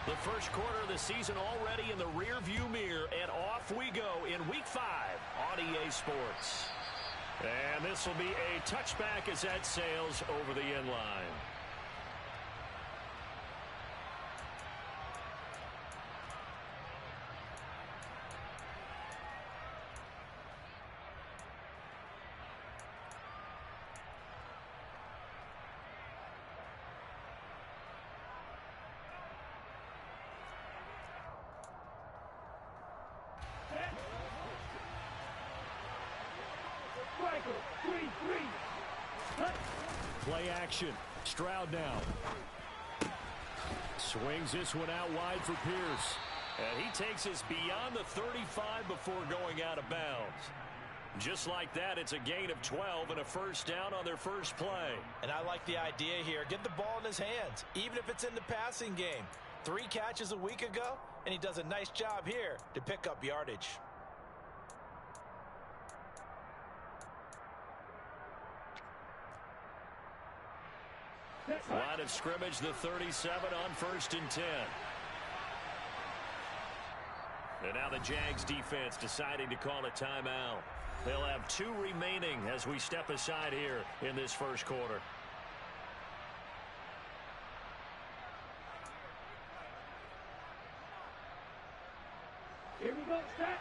The first quarter of the season already in the rearview mirror, and off we go in Week 5 on EA Sports. And this will be a touchback as that sails over the end line. Play action. Stroud now. Swings this one out wide for Pierce. And he takes us beyond the 35 before going out of bounds. Just like that, it's a gain of 12 and a first down on their first play. And I like the idea here. Get the ball in his hands, even if it's in the passing game. 3 catches a week ago, and he does a nice job here to pick up yardage. Line of scrimmage, the 37 on 1st and 10. And now the Jags defense deciding to call a timeout. They'll have 2 remaining as we step aside here in this first quarter. Here we go, set.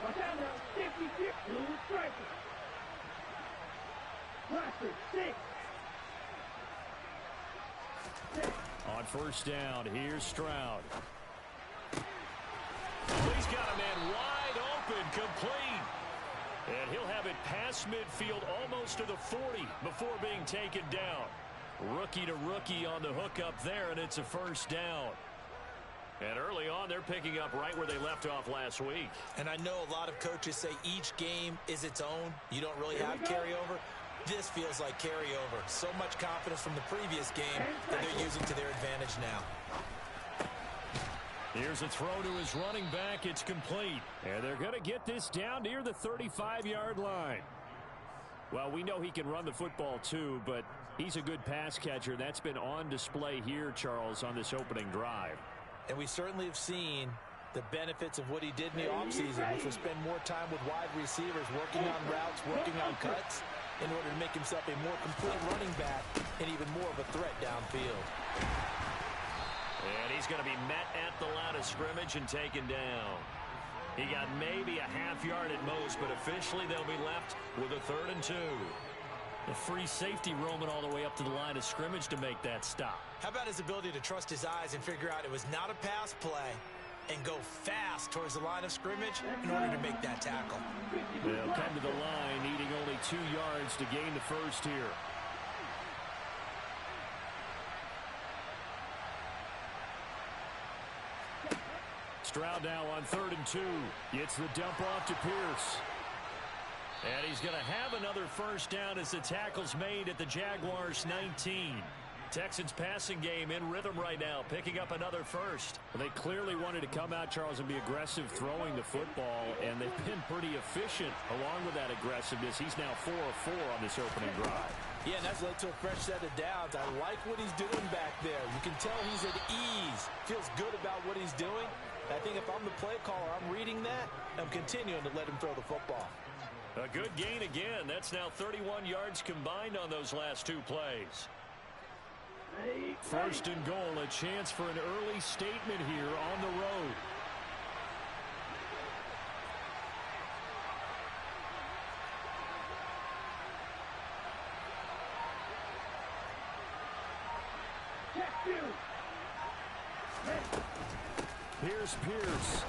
Watch out now, 56, blue striker. Blaster, 6. On first down, here's Stroud. Oh, he's got a man wide open, complete. And he'll have it past midfield almost to the 40 before being taken down. Rookie to rookie on the hook up there, and it's a first down. And early on, they're picking up right where they left off last week. And I know a lot of coaches say each game is its own. You don't really have carryover. This feels like carryover. So much confidence from the previous game that they're using to their advantage now. Here's a throw to his running back. It's complete. And they're going to get this down near the 35-yard line. Well, we know he can run the football too, but he's a good pass catcher. That's been on display here, Charles, on this opening drive. And we certainly have seen the benefits of what he did in the offseason, which was spend more time with wide receivers, working on routes, working on cuts, in order to make himself a more complete running back and even more of a threat downfield. And he's going to be met at the line of scrimmage and taken down. He got maybe a half yard at most, but officially they'll be left with a 3rd and 2. A free safety roaming all the way up to the line of scrimmage to make that stop. How about his ability to trust his eyes and figure out it was not a pass play and go fast towards the line of scrimmage in order to make that tackle? They'll come to the line needing only 2 yards to gain the first here. Stroud now on 3rd and 2. Gets the dump off to Pierce. And he's going to have another first down as the tackle's made at the Jaguars' 19. Texans passing game in rhythm right now, picking up another first. They clearly wanted to come out, Charles, and be aggressive throwing the football, and they've been pretty efficient along with that aggressiveness. He's now 4 of 4 on this opening drive. Yeah, and that's led to a fresh set of downs. I like what he's doing back there. You can tell he's at ease, feels good about what he's doing. I think if I'm the play caller, I'm reading that, and I'm continuing to let him throw the football. A good gain again. That's now 31 yards combined on those last 2 plays. 1st and goal, a chance for an early statement here on the road. Here's Pierce.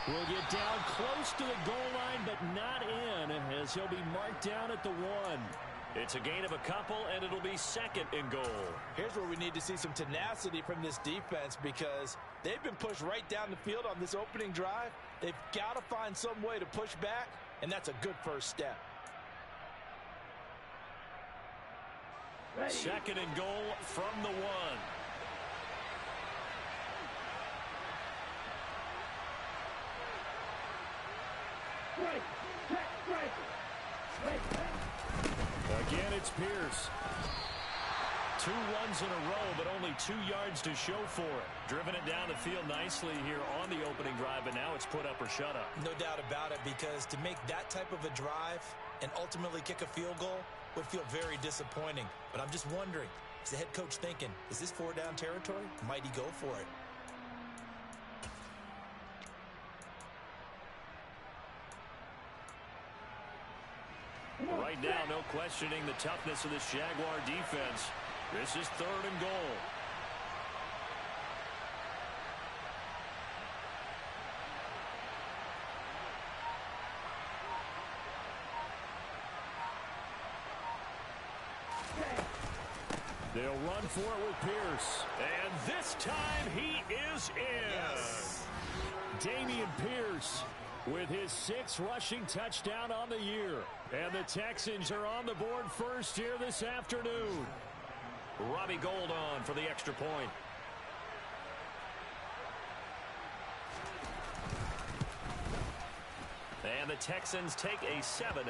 Will get down close to the goal line, but not in, as he'll be marked down at the 1. It's a gain of a couple, and it'll be 2nd and goal. Here's where we need to see some tenacity from this defense, because they've been pushed right down the field on this opening drive. They've got to find some way to push back, and that's a good first step. 2nd and goal from the 1. Again, it's Pierce. 2 runs in a row, but only 2 yards to show for it. Driven it down the field nicely here on the opening drive, but now it's put up or shut up. No doubt about it, because to make that type of a drive and ultimately kick a field goal would feel very disappointing. But I'm just wondering, is the head coach thinking, is this 4-down territory? Might he go for it? Right now, no questioning the toughness of this Jaguar defense. This is 3rd and goal. They'll run for it with Pierce. And this time he is in. Yes. Dameon Pierce with his 6th rushing touchdown on the year. And the Texans are on the board first here this afternoon. Robbie Gould on for the extra point. And the Texans take a 7-0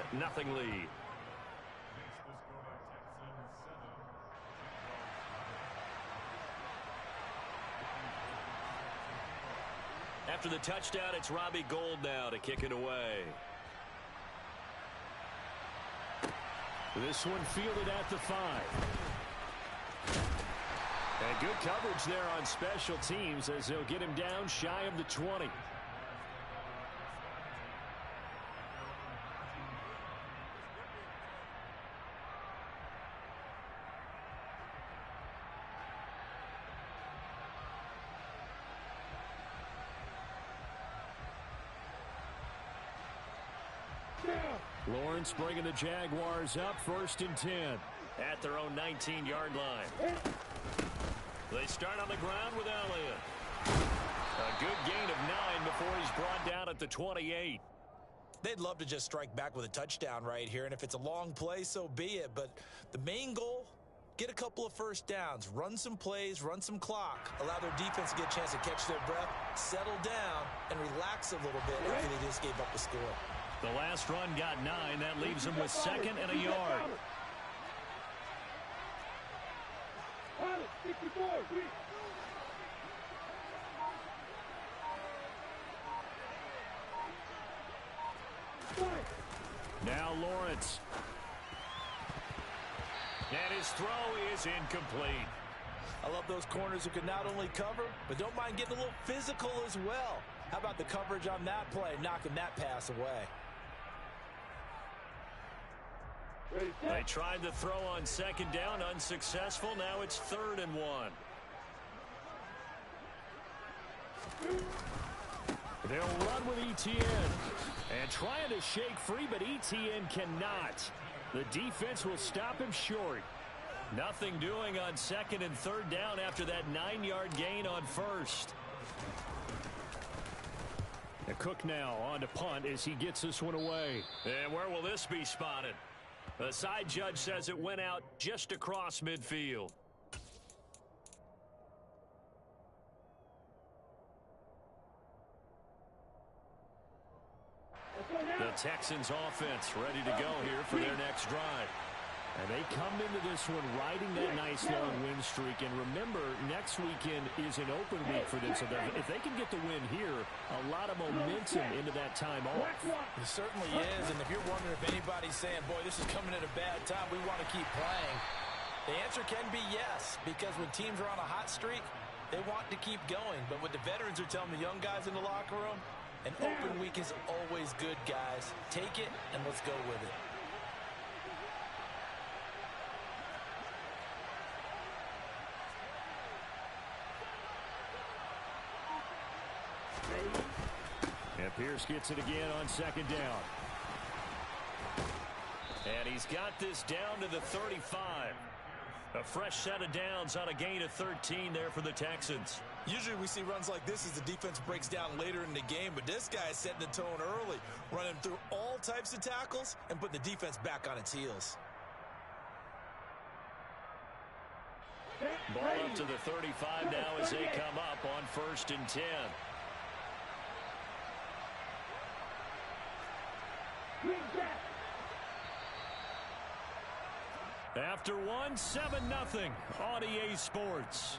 lead. After the touchdown, it's Robbie Gould now to kick it away. This one fielded at the 5. And good coverage there on special teams as they'll get him down shy of the 20. Lawrence bringing the Jaguars up 1st and 10 at their own 19-yard line. They start on the ground with Elliott. A good gain of 9 before he's brought down at the 28. They'd love to just strike back with a touchdown right here, and if it's a long play, so be it. But the main goal, get a couple of first downs, run some plays, run some clock, allow their defense to get a chance to catch their breath, settle down, and relax a little bit after they just gave up the score. The last run got 9. That leaves him with 2nd and a yard. Now Lawrence. And his throw is incomplete. I love those corners who can not only cover, but don't mind getting a little physical as well. How about the coverage on that play, knocking that pass away? They tried the throw on 2nd down, unsuccessful. Now it's 3rd and 1. They'll run with ETN. And trying to shake free, but ETN cannot. The defense will stop him short. Nothing doing on 2nd and 3rd down after that 9-yard gain on 1st. Cook now on to punt as he gets this one away. And where will this be spotted? The side judge says it went out just across midfield. The Texans offense ready to go here for their next drive. And they come into this one riding that nice long win streak. And remember, next weekend is an open week for them. So if they can get the win here, a lot of momentum into that time off. It certainly is. And if you're wondering if anybody's saying, boy, this is coming at a bad time, we want to keep playing, the answer can be yes. Because when teams are on a hot streak, they want to keep going. But what the veterans are telling the young guys in the locker room, an open week is always good, guys. Take it and let's go with it. And Pierce gets it again on 2nd down. And he's got this down to the 35. A fresh set of downs on a gain of 13 there for the Texans. Usually we see runs like this as the defense breaks down later in the game, but this guy is setting the tone early, running through all types of tackles and putting the defense back on its heels. Ball up to the 35 now as they come up on 1st and 10. after one, 7-0 on EA Sports.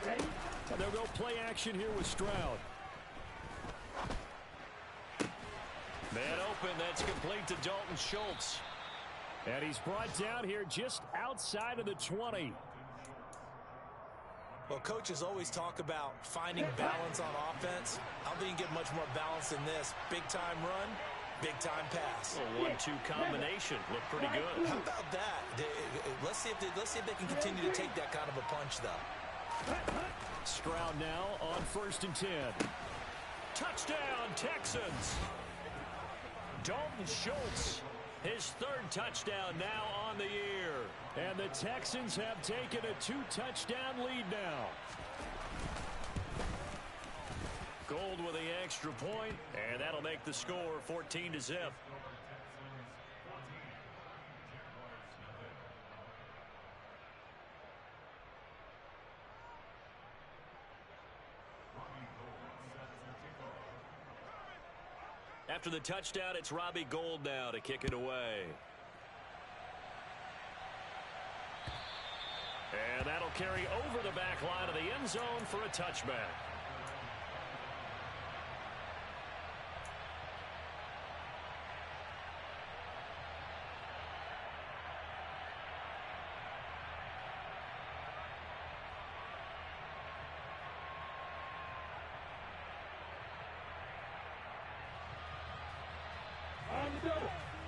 Ready? They'll go play action here with Stroud. Man open, that's complete to Dalton Schultz. And he's brought down here just outside of the 20. Well, coaches always talk about finding balance on offense. I don't think you can get much more balance than this. Big-time run, big-time pass. A 1-2 combination. Looked pretty good. How about that? Let's see if they can continue to take that kind of a punch, though. Stroud now on 1st and 10. Touchdown, Texans. Dalton Schultz, his 3rd touchdown now on the year. And the Texans have taken a 2-touchdown lead now. Gold with the extra point, and that'll make the score 14-0. After the touchdown, it's Robbie Gould now to kick it away. And that'll carry over the back line of the end zone for a touchback.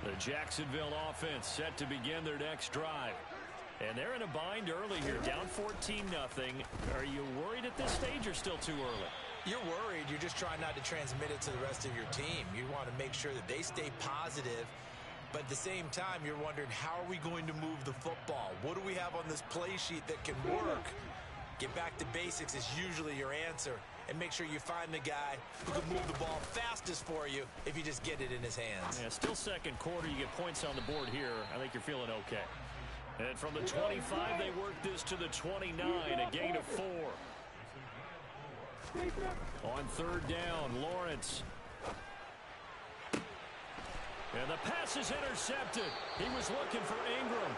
The Jacksonville offense set to begin their next drive. And they're in a bind early here, down 14-0. Are you worried at this stage or still too early? You're worried. You're just trying not to transmit it to the rest of your team. You want to make sure that they stay positive. But at the same time, you're wondering, how are we going to move the football? What do we have on this play sheet that can work? Get back to basics is usually your answer. And make sure you find the guy who can move the ball fastest for you if you just get it in his hands. Yeah, still second quarter. You get points on the board here. I think you're feeling okay. And from the 25, they work this to the 29, a gain of 4. On 3rd down, Lawrence. And the pass is intercepted. He was looking for Ingram.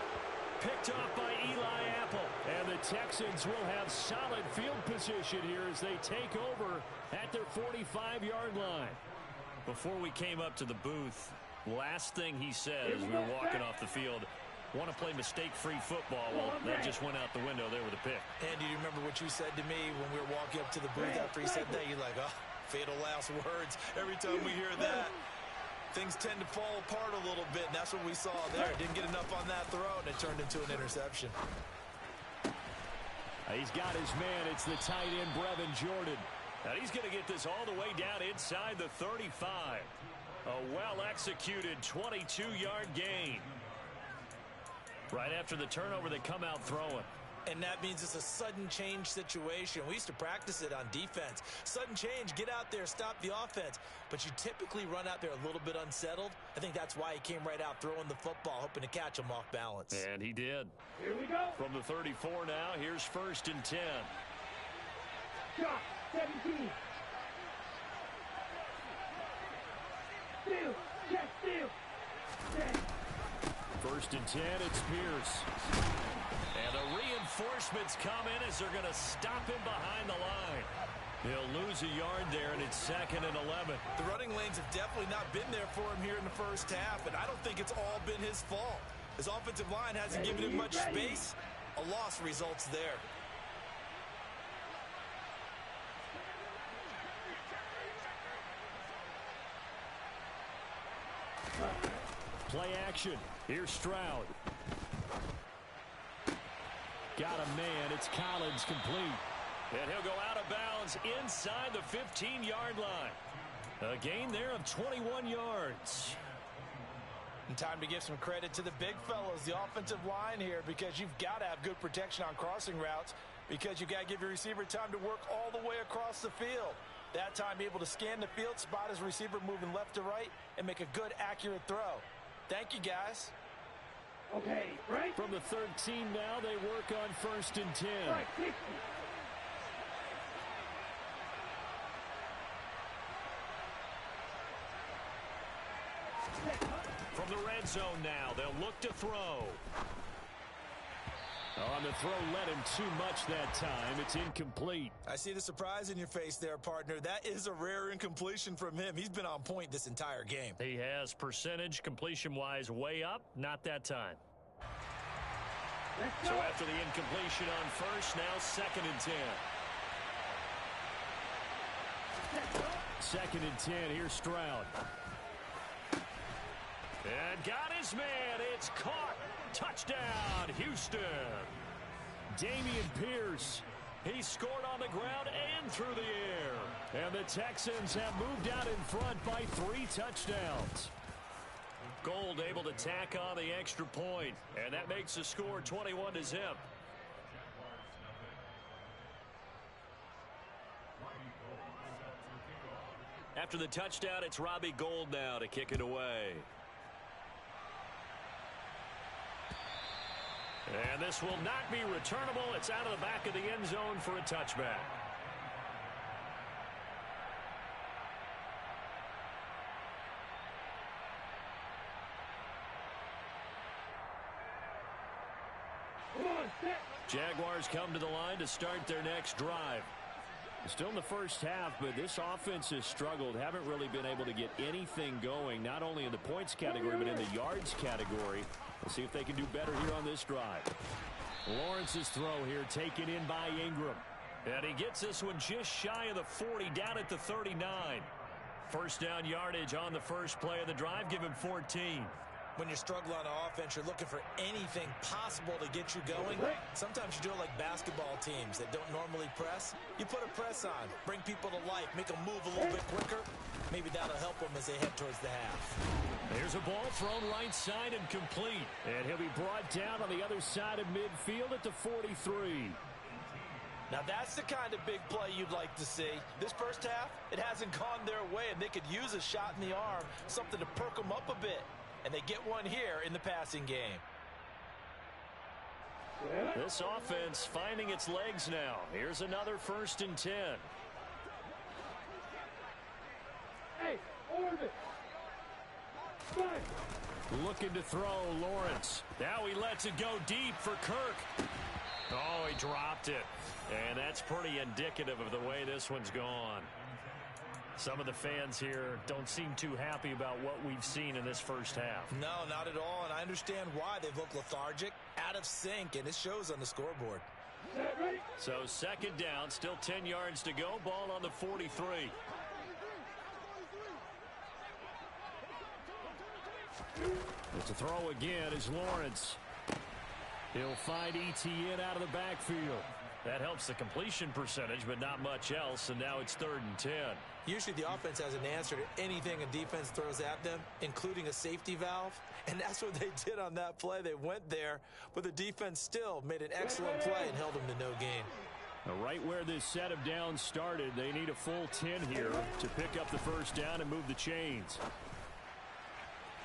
Picked off by Eli Apple. And the Texans will have solid field position here as they take over at their 45-yard line. Before we came up to the booth, last thing he said as we were walking off the field, want to play mistake-free football. Well, that just went out the window there with a pick. And do you remember what you said to me when we were walking up to the booth after he said that? You're like, oh, fatal last words. Every time we hear that, things tend to fall apart a little bit, and that's what we saw there. Didn't get enough on that throw, and it turned into an interception. He's got his man. It's the tight end, Brevin Jordan. Now he's going to get this all the way down inside the 35. A well-executed 22-yard gain. Right after the turnover, they come out throwing. And that means it's a sudden change situation. We used to practice it on defense. Sudden change, get out there, stop the offense. But you typically run out there a little bit unsettled. I think that's why he came right out throwing the football, hoping to catch him off balance. And he did. Here we go. From the 34 now, here's 1st and 10. Shot, 17. Steal, check, steal. 1st and 10, it's Pierce. And the reinforcements come in as they're going to stop him behind the line. He'll lose a yard there, and it's 2nd and 11. The running lanes have definitely not been there for him here in the first half, and I don't think it's all been his fault. His offensive line hasn't given him much space. A loss results there. Play action. Here's Stroud. Got a man. It's Collins complete. And he'll go out of bounds inside the 15-yard line. A gain there of 21 yards. And time to give some credit to the big fellas, the offensive line here, because you've got to have good protection on crossing routes because you've got to give your receiver time to work all the way across the field. That time, be able to scan the field, spot his receiver moving left to right, and make a good, accurate throw. Thank you, guys. Okay, right. From the 13 now, they work on 1st and 10. Right, 60. From the red zone now, they'll look to throw. On the throw led him too much that time. It's incomplete. I see the surprise in your face there, partner. That is a rare incompletion from him. He's been on point this entire game. He has percentage completion-wise way up. Not that time. So after the incompletion on first, now 2nd and 10. 2nd and 10. Here's Stroud. And got his man. It's caught. Touchdown, Houston. Damian Pierce. He scored on the ground and through the air. And the Texans have moved out in front by 3 touchdowns. Gold able to tack on the extra point. And that makes the score 21-0. After the touchdown, it's Robbie Gould now to kick it away. And this will not be returnable. It's out of the back of the end zone for a touchback. Jaguars come to the line to start their next drive. Still in the first half, but this offense has struggled. Haven't really been able to get anything going, not only in the points category, but in the yards category. We'll see if they can do better here on this drive. Lawrence's throw here taken in by Ingram. And he gets this one just shy of the 40, down at the 39. First down yardage on the first play of the drive. Give him 14. When you struggle on offense, you're looking for anything possible to get you going. Sometimes you do it like basketball teams that don't normally press. You put a press on, bring people to life, make them move a little bit quicker. Maybe that'll help them as they head towards the half. There's a ball thrown right side and complete. And he'll be brought down on the other side of midfield at the 43. Now that's the kind of big play you'd like to see. This first half, it hasn't gone their way, and they could use a shot in the arm, something to perk them up a bit. And they get one here in the passing game. This offense finding its legs now. Here's another 1st and 10. Hey, orbit. Looking to throw, Lawrence. Now he lets it go deep for Kirk. Oh, he dropped it. And that's pretty indicative of the way this one's gone. Some of the fans here don't seem too happy about what we've seen in this first half. No, not at all, and I understand why. They've looked lethargic, out of sync, and it shows on the scoreboard. So 2nd down, still 10 yards to go. Ball on the 43. It's a throw again is Lawrence. He'll find ETN out of the backfield. That helps the completion percentage, but not much else, and now it's 3rd and 10. Usually the offense has an answer to anything a defense throws at them, including a safety valve, and that's what they did on that play. They went there, but the defense still made an excellent play and held them to no gain. Now, right where this set of downs started, they need a full 10 here to pick up the first down and move the chains.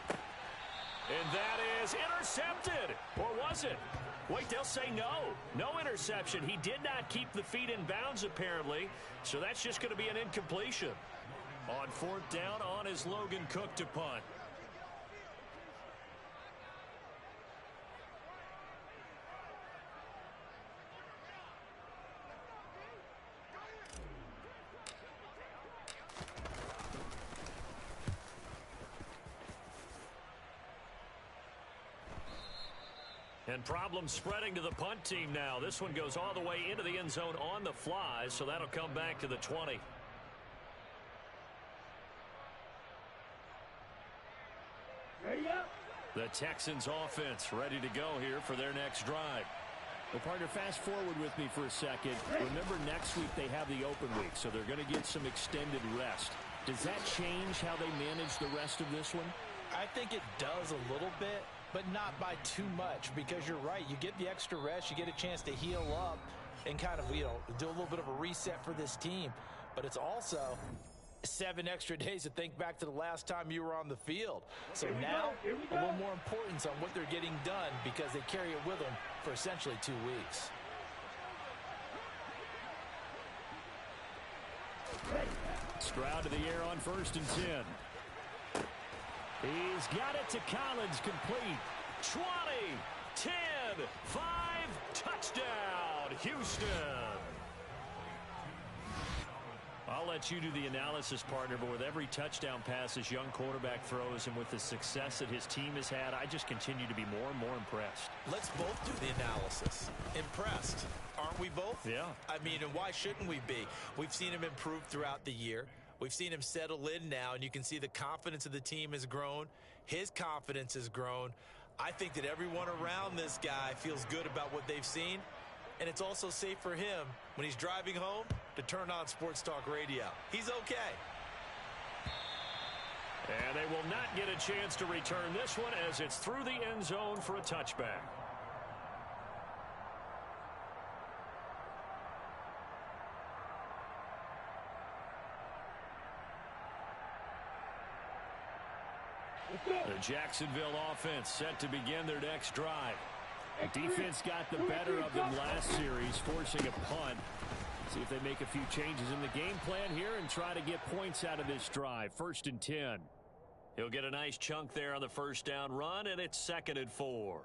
And that is intercepted. Or was it? Wait, they'll say no. No interception. He did not keep the feet in bounds, apparently. So that's just going to be an incompletion. On 4th down, on is Logan Cook to punt. And problems spreading to the punt team now. This one goes all the way into the end zone on the fly, so that'll come back to the 20. The Texans offense ready to go here for their next drive. Well, partner, fast forward with me for a second. Remember, next week they have the open week, so they're going to get some extended rest. Does that change how they manage the rest of this one? I think it does a little bit, but not by too much, because you're right. You get the extra rest, you get a chance to heal up and kind of, do a little bit of a reset for this team. But it's also 7 extra days to think back to the last time you were on the field. So now, a little more importance on what they're getting done, because they carry it with them for essentially 2 weeks. Stroud to the air on 1st and 10. He's got it to Collins, complete. 20, 10, 5, touchdown, Houston. I'll let you do the analysis, partner, but with every touchdown pass this young quarterback throws and with the success that his team has had, I just continue to be more and more impressed. Let's both do the analysis. Impressed. Aren't we both? Yeah. I mean, and why shouldn't we be? We've seen him improve throughout the year. We've seen him settle in now, and you can see the confidence of the team has grown. His confidence has grown. I think that everyone around this guy feels good about what they've seen, and it's also safe for him when he's driving home to turn on Sports Talk Radio. He's okay. And they will not get a chance to return this one as it's through the end zone for a touchback. The Jacksonville offense set to begin their next drive. The defense got the better of them last series, forcing a punt. See if they make a few changes in the game plan here and try to get points out of this drive. 1st and 10. He'll get a nice chunk there on the first down run, and it's 2nd and 4.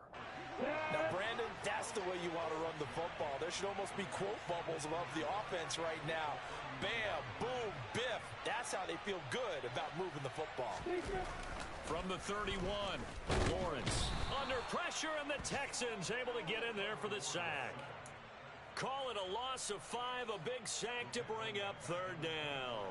Now, Brandon, that's the way you want to run the football. There should almost be quote bubbles above the offense right now. Bam, boom, biff. That's how they feel good about moving the football. From the 31, Lawrence under pressure, and the Texans able to get in there for the sack. Call it a loss of 5, a big sack to bring up 3rd down.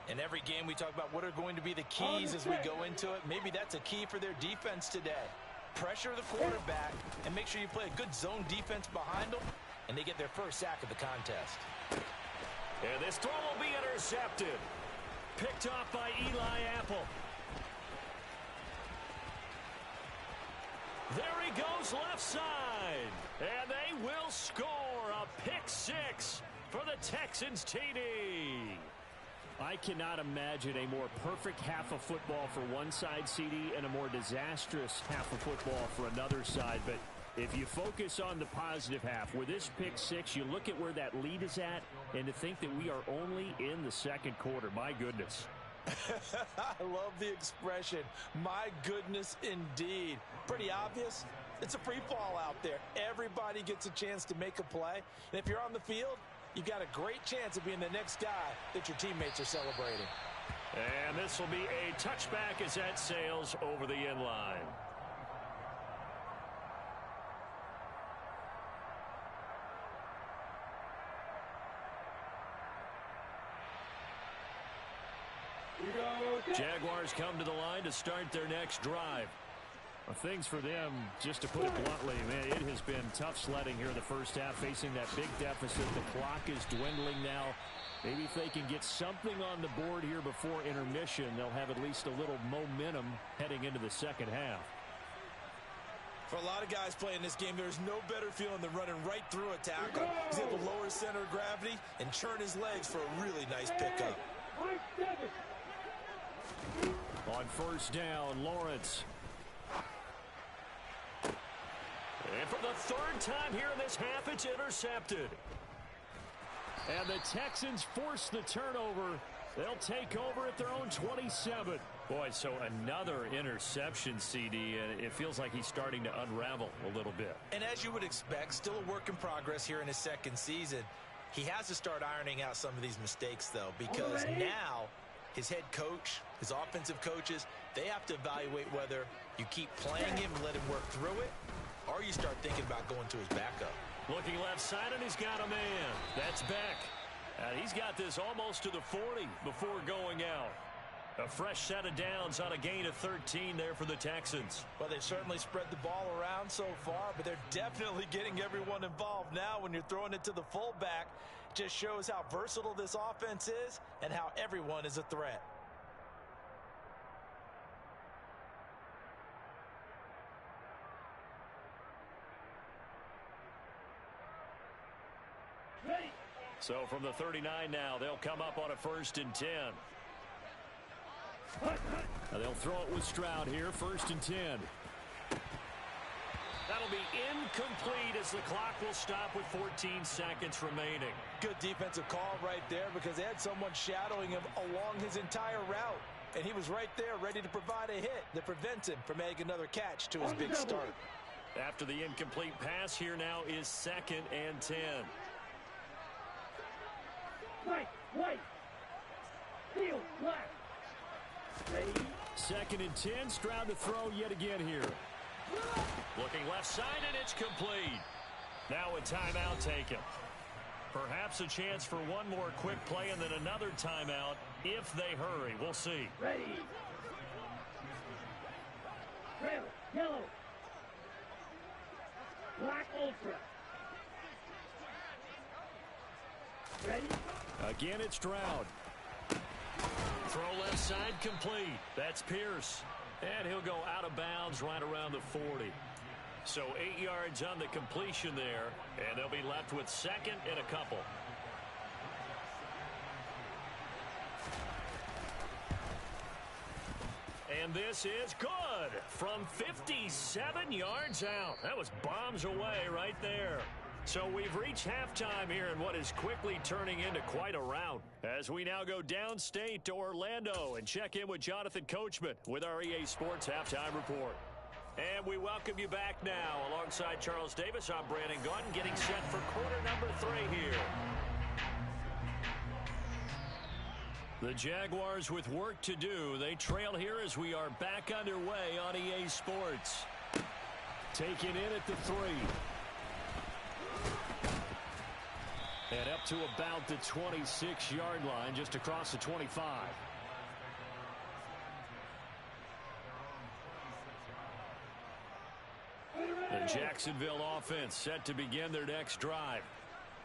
In every game we talk about what are going to be the keys as we go into it. Maybe that's a key for their defense today. Pressure the quarterback and make sure you play a good zone defense behind them, and they get their first sack of the contest. And this throw will be intercepted. Picked off by Eli Apple. There he goes left side. And they will score a pick 6 for the Texans TD. I cannot imagine a more perfect half of football for one side, CD, and a more disastrous half of football for another side. But if you focus on the positive half, with this pick 6, you look at where that lead is at, and to think that we are only in the 2nd quarter. My goodness. I love the expression. My goodness, indeed. Pretty obvious. It's a free fall out there. Everybody gets a chance to make a play. And if you're on the field, you've got a great chance of being the next guy that your teammates are celebrating. And this will be a touchback as that sails over the end line. Jaguars come to the line to start their next drive. Well, things for them, just to put it bluntly, man, it has been tough sledding here in the first half, facing that big deficit. The clock is dwindling now. Maybe if they can get something on the board here before intermission, they'll have at least a little momentum heading into the second half. For a lot of guys playing this game, there's no better feeling than running right through a tackle. He's able to lower his center of gravity and churn his legs for a really nice pickup. On first down, Lawrence. And for the 3rd time here in this half, it's intercepted. And the Texans force the turnover. They'll take over at their own 27. Boy, so another interception, CD, and it feels like he's starting to unravel a little bit. And as you would expect, still a work in progress here in his 2nd season. He has to start ironing out some of these mistakes, though, because now his head coach, his offensive coaches, they have to evaluate whether you keep playing him and let him work through it, or you start thinking about going to his backup. Looking left side, and he's got a man. That's Beck. He's got this almost to the 40 before going out. A fresh set of downs on a gain of 13 there for the Texans. Well, they've certainly spread the ball around so far, but they're definitely getting everyone involved now when you're throwing it to the fullback. Just shows how versatile this offense is and how everyone is a threat. So from the 39 now, they'll come up on a 1st and 10. Now they'll throw it with Stroud here, 1st and 10. That'll be incomplete as the clock will stop with 14 seconds remaining. Good defensive call right there because they had someone shadowing him along his entire route. And he was right there ready to provide a hit that prevents him from adding another catch to his big start. After the incomplete pass, here now is 2nd and 10. White. Field, black. Ready. 2nd and 10. Stroud to throw yet again here. Looking left side, and it's complete. Now a timeout taken. Perhaps a chance for one more quick play and then another timeout if they hurry. We'll see. Ready. Red, yellow. Black ultra. Ready. Again, it's Stroud. Throw left side complete. That's Pierce. And he'll go out of bounds right around the 40. So 8 yards on the completion there. And they'll be left with 2nd and a couple. And this is good from 57 yards out. That was bombs away right there. So we've reached halftime here in what is quickly turning into quite a rout. As we now go downstate to Orlando and check in with Jonathan Coachman with our EA Sports Halftime Report. And we welcome you back now. Alongside Charles Davis, I'm Brandon Gunn, getting set for quarter number 3 here. The Jaguars with work to do. They trail here as we are back underway on EA Sports. Taken in at the 3. And up to about the 26-yard line, just across the 25. The Jacksonville offense set to begin their next drive.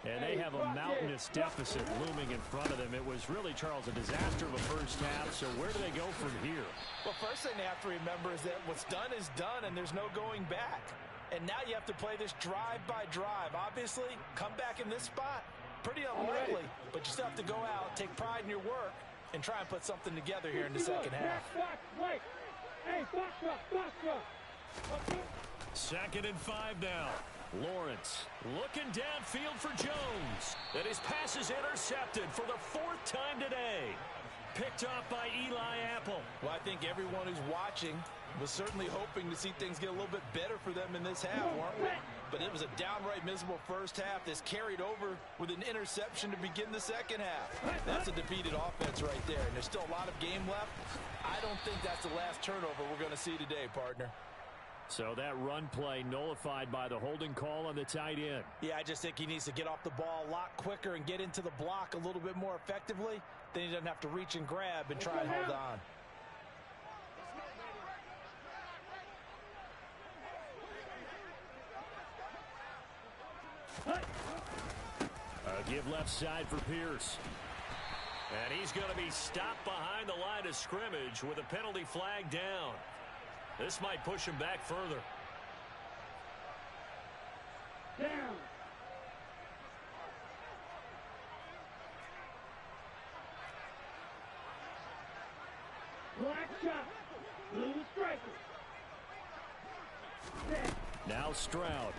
And they have a mountainous deficit looming in front of them. It was really, Charles, a disaster of a first half. So where do they go from here? Well, first thing they have to remember is that what's done is done, and there's no going back. And now you have to play this drive by drive. Obviously, come back in this spot, pretty unlikely. But you still have to go out, take pride in your work, and try and put something together here in the second half. Hey, box. 2nd and 5 now. Lawrence looking downfield for Jones. And his pass is intercepted for the 4th time today. Picked off by Eli Apple. Well, I think everyone who's watching was certainly hoping to see things get a little bit better for them in this half, weren't we? But it was a downright miserable first half. This carried over with an interception to begin the second half. That's a defeated offense right there, and there's still a lot of game left. I don't think that's the last turnover we're going to see today, partner. So that run play nullified by the holding call on the tight end. Yeah, I just think he needs to get off the ball a lot quicker and get into the block a little bit more effectively. Then he doesn't have to reach and grab and try and hold on. A give left side for Pierce. And he's going to be stopped behind the line of scrimmage with a penalty flag down. This might push him back further. Down. Black shot. Blue striker. Set. Now Stroud.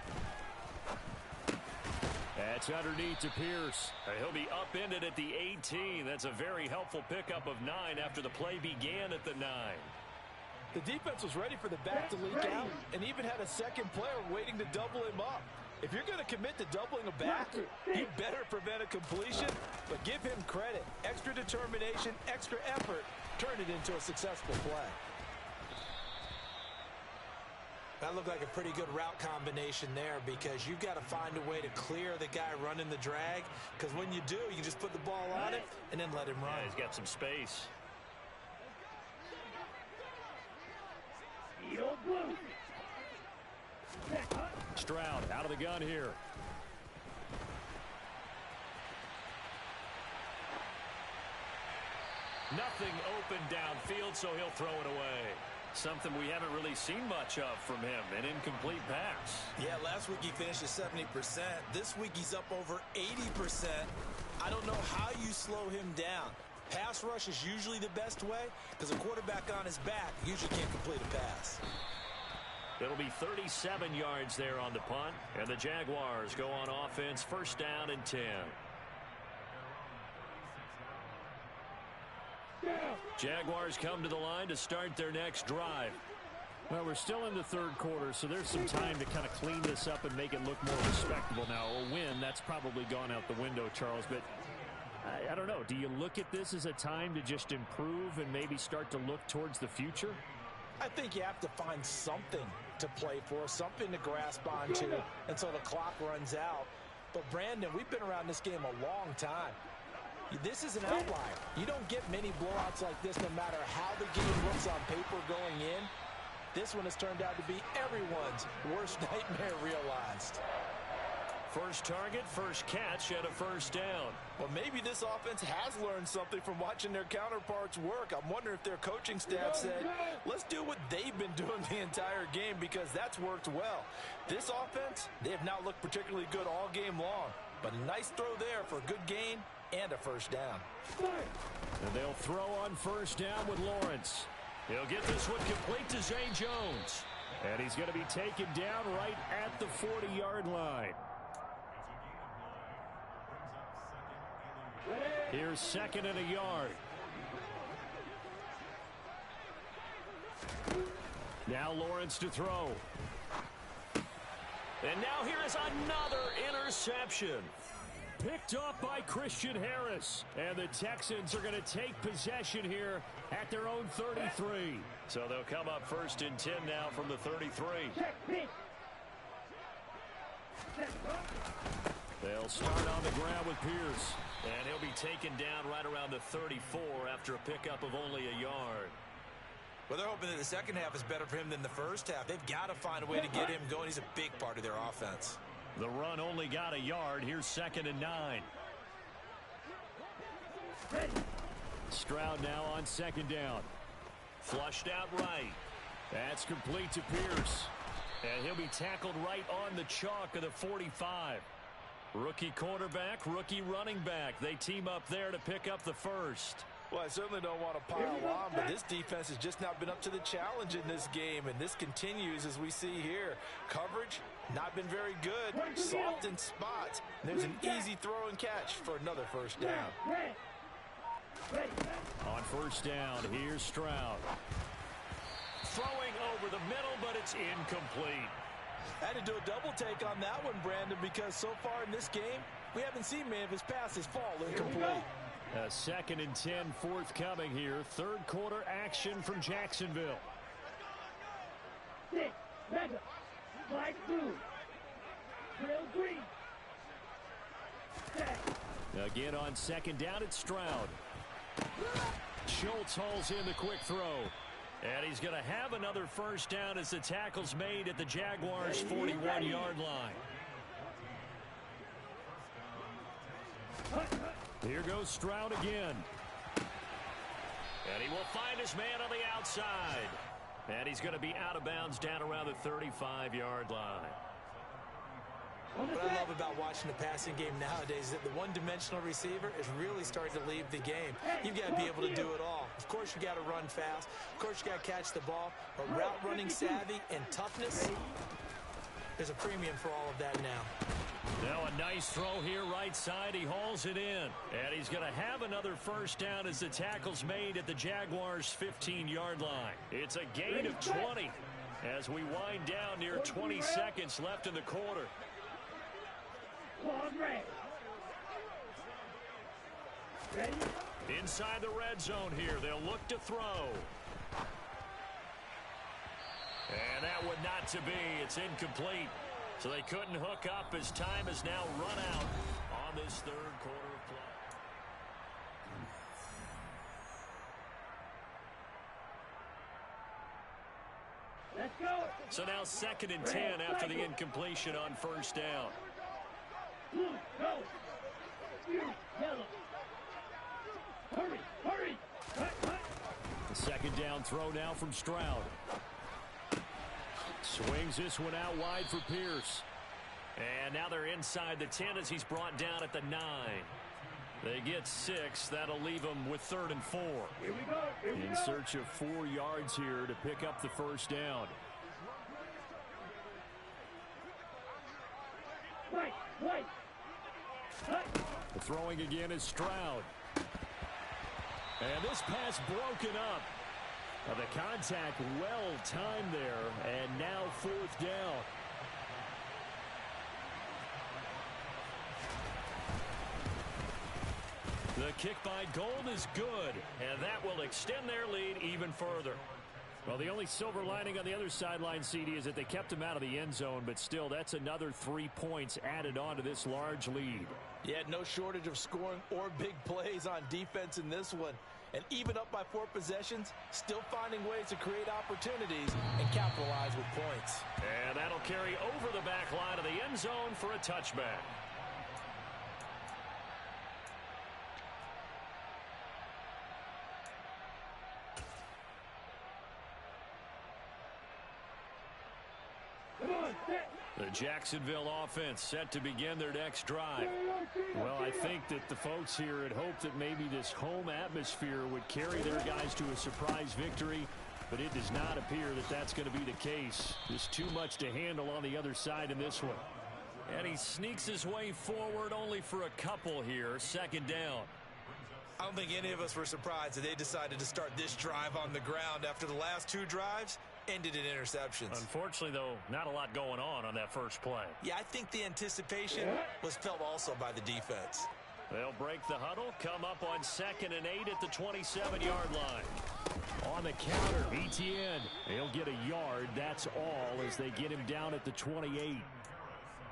That's underneath to Pierce. He'll be upended at the 18. That's a very helpful pickup of 9 after the play began at the 9. The defense was ready for the back to leak out and even had a second player waiting to double him up. If you're going to commit to doubling a back, you better prevent a completion, but give him credit. Extra determination, extra effort, turn it into a successful play. That looked like a pretty good route combination there because you've got to find a way to clear the guy running the drag, because when you do, you can just put the ball on it and then let him run. Yeah, he's got some space. Stroud out of the gun here. Nothing open downfield, so he'll throw it away. Something we haven't really seen much of from him, an incomplete pass. Yeah, last week he finished at 70%. This week he's up over 80%. I don't know how you slow him down. Pass rush is usually the best way because a quarterback on his back usually can't complete a pass. It'll be 37 yards there on the punt, and the Jaguars go on offense, first down and 10. Jaguars come to the line to start their next drive. Well, we're still in the third quarter, so there's some time to kind of clean this up and make it look more respectable now. A win, that's probably gone out the window, Charles, but I don't know. Do you look at this as a time to just improve and maybe start to look towards the future? I think you have to find something to play for, something to grasp onto until the clock runs out. But, Brandon, we've been around this game a long time. This is an outlier. You don't get many blowouts like this no matter how the game looks on paper going in. This one has turned out to be everyone's worst nightmare realized. First target, first catch, and a first down. Well, maybe this offense has learned something from watching their counterparts work. I'm wondering if their coaching staff said, let's do what they've been doing the entire game because that's worked well. This offense, they have not looked particularly good all game long. But a nice throw there for a good gain and a first down. And they'll throw on first down with Lawrence. He'll get this one complete to Zay Jones. And he's going to be taken down right at the 40-yard line. Here's second and a yard. Now Lawrence to throw. And now here is another interception. Picked off by Christian Harris. And the Texans are going to take possession here at their own 33. So they'll come up first and 10 now from the 33. They'll start on the ground with Pierce. And he'll be taken down right around the 34 after a pickup of only a yard. Well, they're hoping that the second half is better for him than the first half. They've got to find a way to get him going. He's a big part of their offense. The run only got a yard. Here's second and 9. Stroud now on second down. Flushed out right. That's complete to Pierce. And he'll be tackled right on the chalk of the 45. Rookie quarterback, rookie running back. They team up there to pick up the first. Well, I certainly don't want to pile on, but this defense has just not been up to the challenge in this game, and this continues as we see here. Coverage, not been very good. Soft in spots. And there's an easy throw and catch for another first down. On first down, here's Stroud. Throwing over the middle, but it's incomplete. I had to do a double take on that one, Brandon, because so far in this game, we haven't seen many of his passes fall incomplete. A second and 10 forthcoming here. Third quarter action from Jacksonville. 6, mega, flag blue, trail green. Again on second down, it's Stroud. Schultz hauls in the quick throw. And he's going to have another first down as the tackle's made at the Jaguars' 41-yard line. Here goes Stroud again. And he will find his man on the outside. And he's going to be out of bounds down around the 35-yard line. What I love about watching the passing game nowadays is that the one-dimensional receiver is really starting to leave the game. You've got to be able to do it all. Of course, you got to run fast. Of course, you got to catch the ball. But route running savvy and toughness, there's a premium for all of that now. Now a nice throw here right side. He hauls it in. And he's going to have another first down as the tackle's made at the Jaguars' 15-yard line. It's a gain of 20 as we wind down near 20 seconds left in the quarter. Inside the red zone here. They'll look to throw. And that would not to be. It's incomplete. So they couldn't hook up as time has now run out on this third quarter of play. Let's go. So now second and 10 after the incompletion on first down. Blue, go. You, yellow. Hurry, hurry. The second down throw now from Stroud. Swings this one out wide for Pierce. And now they're inside the 10 as he's brought down at the 9. They get 6. That'll leave them with 3rd and 4. Here we go. Here we In go. search of 4 yards here to pick up the first down. White. White. The throwing again is Stroud. And this pass broken up. The contact well timed there, and now 4th down. The kick by Gold is good, and that will extend their lead even further. Well, the only silver lining on the other sideline, CD, is that they kept him out of the end zone, but still, that's another 3 points added on to this large lead. Yeah, no shortage of scoring or big plays on defense in this one. And even up by 4 possessions, still finding ways to create opportunities and capitalize with points. And that'll carry over the back line of the end zone for a touchback. Come on, set. The Jacksonville offense set to begin their next drive. Well, I think that the folks here had hoped that maybe this home atmosphere would carry their guys to a surprise victory, but it does not appear that that's going to be the case. There's too much to handle on the other side in this one. And he sneaks his way forward only for a couple here. 2nd down. I don't think any of us were surprised that they decided to start this drive on the ground after the last 2 drives ended in interceptions. Unfortunately, though, not a lot going on that first play. Yeah, I think the anticipation was felt also by the defense. They'll break the huddle, come up on 2nd and 8 at the 27-yard line. On the counter, Etienne. They'll get a yard. That's all as they get him down at the 28.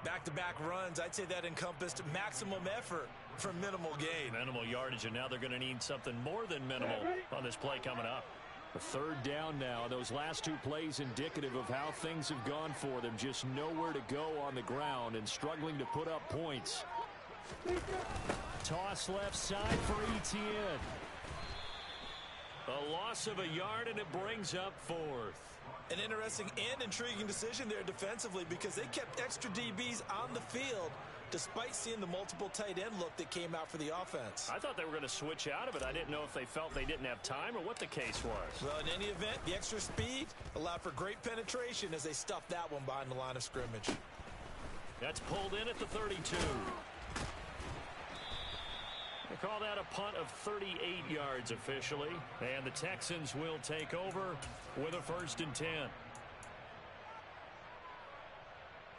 Back-to-back runs, I'd say that encompassed maximum effort for minimal gain. Minimal yardage, and now they're going to need something more than minimal on this play coming up. A 3rd down now. Those last 2 plays indicative of how things have gone for them. Just nowhere to go on the ground and struggling to put up points. Toss left side for Etienne. A loss of a yard, and it brings up 4th. An interesting and intriguing decision there defensively because they kept extra DBs on the field despite seeing the multiple tight end look that came out for the offense. I thought they were going to switch out of it. I didn't know if they felt they didn't have time or what the case was. Well, in any event, the extra speed allowed for great penetration as they stuffed that one behind the line of scrimmage. That's pulled in at the 32. They call that a punt of 38 yards officially. And the Texans will take over with a 1st and 10.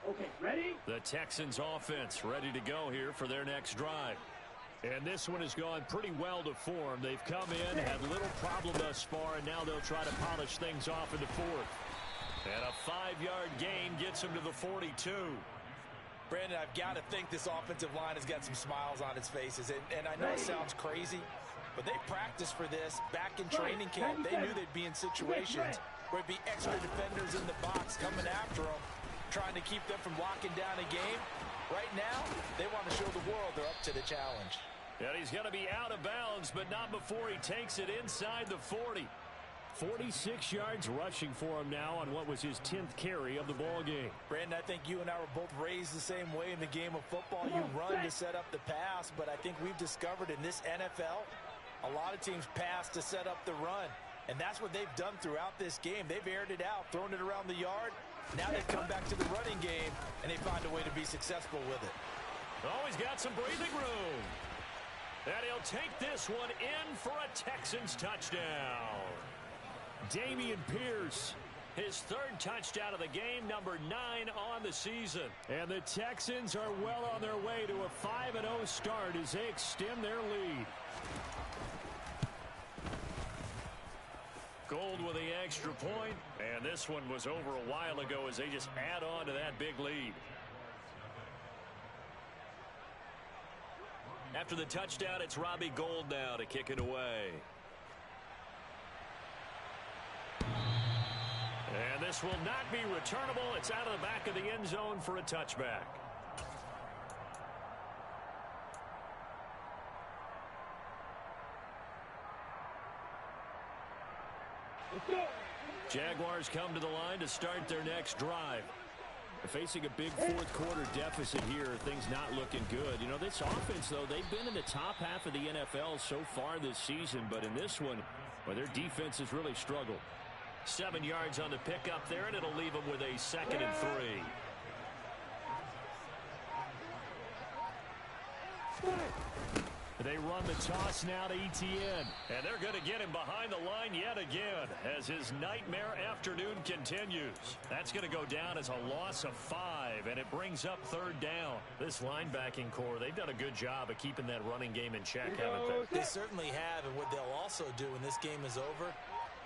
Okay, ready? The Texans offense ready to go here for their next drive. And this one has gone pretty well to form. They've come in, had little problem thus far, and now they'll try to polish things off in the 4th. And a 5-yard gain gets them to the 42. Brandon, I've got to think this offensive line has got some smiles on its faces. And I know it sounds crazy, but they practiced for this back in training camp. They knew they'd be in situations where it'd be extra defenders in the box coming after them, trying to keep them from locking down a game. Right now, they want to show the world they're up to the challenge. And he's going to be out of bounds, but not before he takes it inside the 40. 46 yards rushing for him now on what was his 10th carry of the ball game. Brandon, I think you and I were both raised the same way in the game of football. You run to set up the pass, but I think we've discovered in this NFL, a lot of teams pass to set up the run. And that's what they've done throughout this game. They've aired it out, thrown it around the yard. Now they've come back to the running game, and they find a way to be successful with it. Oh, he's got some breathing room. And he'll take this one in for a Texans touchdown. Damian Pierce, his 3rd touchdown of the game, number 9 on the season. And the Texans are well on their way to a 5-0 start as they extend their lead. Gold with the extra point, and this one was over a while ago as they just add on to that big lead. After the touchdown, it's Robbie Gould now to kick it away. And this will not be returnable. It's out of the back of the end zone for a touchback. Let's go. Jaguars come to the line to start their next drive. Facing a big fourth quarter deficit here, things not looking good. You know, this offense, though, they've been in the top half of the NFL so far this season, but in this one, well, their defense has really struggled. 7 yards on the pickup there, and it'll leave them with a 2nd and 3. They run the toss now to Etienne. And they're going to get him behind the line yet again as his nightmare afternoon continues. That's going to go down as a loss of 5, and it brings up 3rd down. This linebacking core, they've done a good job of keeping that running game in check, haven't they? They certainly have, and what they'll also do when this game is over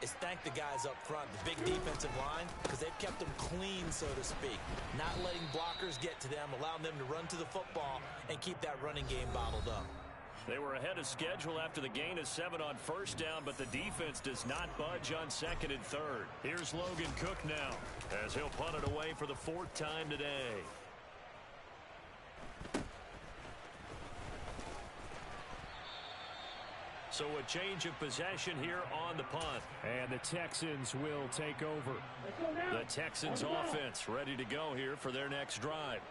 is thank the guys up front, the big defensive line, because they've kept them clean, so to speak. Not letting blockers get to them, allowing them to run to the football and keep that running game bottled up. They were ahead of schedule after the gain of 7 on 1st down, but the defense does not budge on 2nd and 3rd. Here's Logan Cook now as he'll punt it away for the 4th time today. So a change of possession here on the punt. And the Texans will take over. The Texans offense ready to go here for their next drive.